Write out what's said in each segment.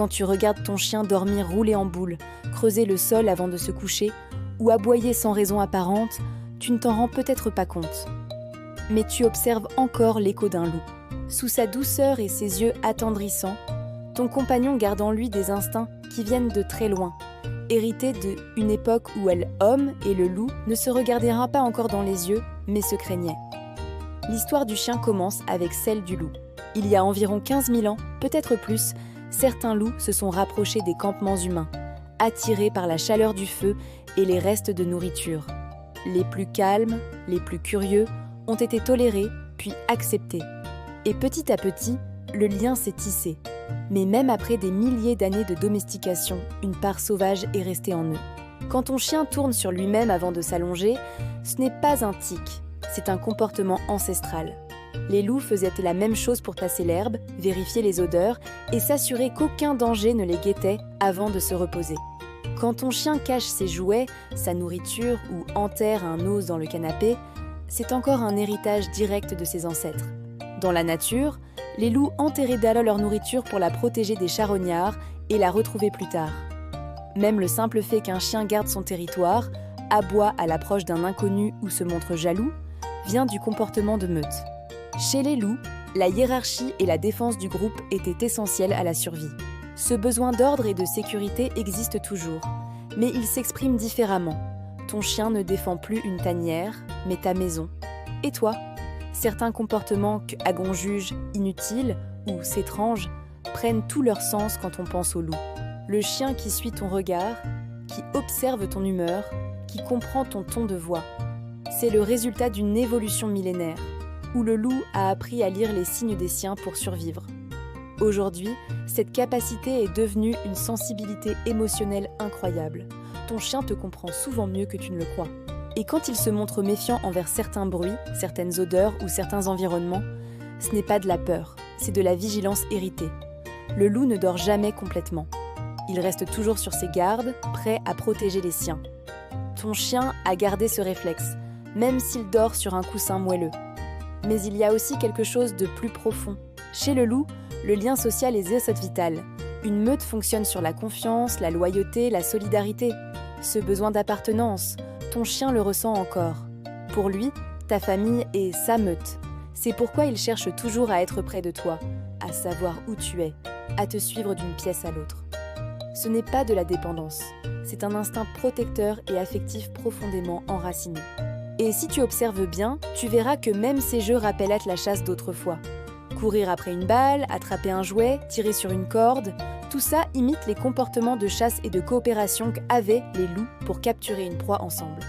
quand tu regardes ton chien dormir roulé en boule, creuser le sol avant de se coucher, ou aboyer sans raison apparente, tu ne t'en rends peut-être pas compte. Mais tu observes encore l'écho d'un loup. Sous sa douceur et ses yeux attendrissants, ton compagnon garde en lui des instincts qui viennent de très loin, hérités d'une époque où l'homme et le loup ne se regardaient pas encore dans les yeux, mais se craignaient. L'histoire du chien commence avec celle du loup. Il y a environ 15 000 ans, peut-être plus, certains loups se sont rapprochés des campements humains, attirés par la chaleur du feu et les restes de nourriture. Les plus calmes, les plus curieux, ont été tolérés, puis acceptés. Et petit à petit, le lien s'est tissé. Mais même après des milliers d'années de domestication, une part sauvage est restée en eux. Quand ton chien tourne sur lui-même avant de s'allonger, ce n'est pas un tic, c'est un comportement ancestral. Les loups faisaient la même chose pour tasser l'herbe, vérifier les odeurs et s'assurer qu'aucun danger ne les guettait avant de se reposer. Quand ton chien cache ses jouets, sa nourriture ou enterre un os dans le canapé, c'est encore un héritage direct de ses ancêtres. Dans la nature, les loups enterraient d'alors leur nourriture pour la protéger des charognards et la retrouver plus tard. Même le simple fait qu'un chien garde son territoire, aboie à l'approche d'un inconnu ou se montre jaloux, vient du comportement de meute. Chez les loups, la hiérarchie et la défense du groupe étaient essentielles à la survie. Ce besoin d'ordre et de sécurité existe toujours, mais il s'exprime différemment. Ton chien ne défend plus une tanière, mais ta maison. Et toi ? Certains comportements qu'Agon juge inutiles ou s'étranges prennent tout leur sens quand on pense au loup. Le chien qui suit ton regard, qui observe ton humeur, qui comprend ton ton de voix. C'est le résultat d'une évolution millénaire, où le loup a appris à lire les signes des siens pour survivre. Aujourd'hui, cette capacité est devenue une sensibilité émotionnelle incroyable. Ton chien te comprend souvent mieux que tu ne le crois. Et quand il se montre méfiant envers certains bruits, certaines odeurs ou certains environnements, ce n'est pas de la peur, c'est de la vigilance héritée. Le loup ne dort jamais complètement. Il reste toujours sur ses gardes, prêt à protéger les siens. Ton chien a gardé ce réflexe, même s'il dort sur un coussin moelleux. Mais il y a aussi quelque chose de plus profond. Chez le loup, le lien social est zéro vital. Une meute fonctionne sur la confiance, la loyauté, la solidarité. Ce besoin d'appartenance, ton chien le ressent encore. Pour lui, ta famille est sa meute. C'est pourquoi il cherche toujours à être près de toi, à savoir où tu es, à te suivre d'une pièce à l'autre. Ce n'est pas de la dépendance, c'est un instinct protecteur et affectif profondément enraciné. Et si tu observes bien, tu verras que même ces jeux rappellent la chasse d'autrefois. Courir après une balle, attraper un jouet, tirer sur une corde, tout ça imite les comportements de chasse et de coopération qu'avaient les loups pour capturer une proie ensemble.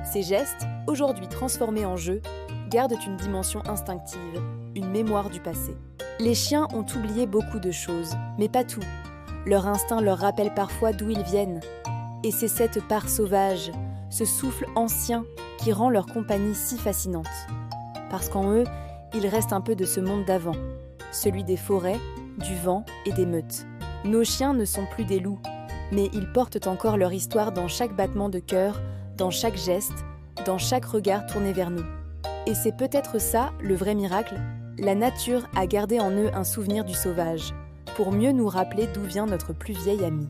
Ces gestes, aujourd'hui transformés en jeu, gardent une dimension instinctive, une mémoire du passé. Les chiens ont oublié beaucoup de choses, mais pas tout. Leur instinct leur rappelle parfois d'où ils viennent. Et c'est cette part sauvage, ce souffle ancien qui rend leur compagnie si fascinante. Parce qu'en eux, il reste un peu de ce monde d'avant, celui des forêts, du vent et des meutes. Nos chiens ne sont plus des loups, mais ils portent encore leur histoire dans chaque battement de cœur, dans chaque geste, dans chaque regard tourné vers nous. Et c'est peut-être ça, le vrai miracle, la nature a gardé en eux un souvenir du sauvage, pour mieux nous rappeler d'où vient notre plus vieil ami.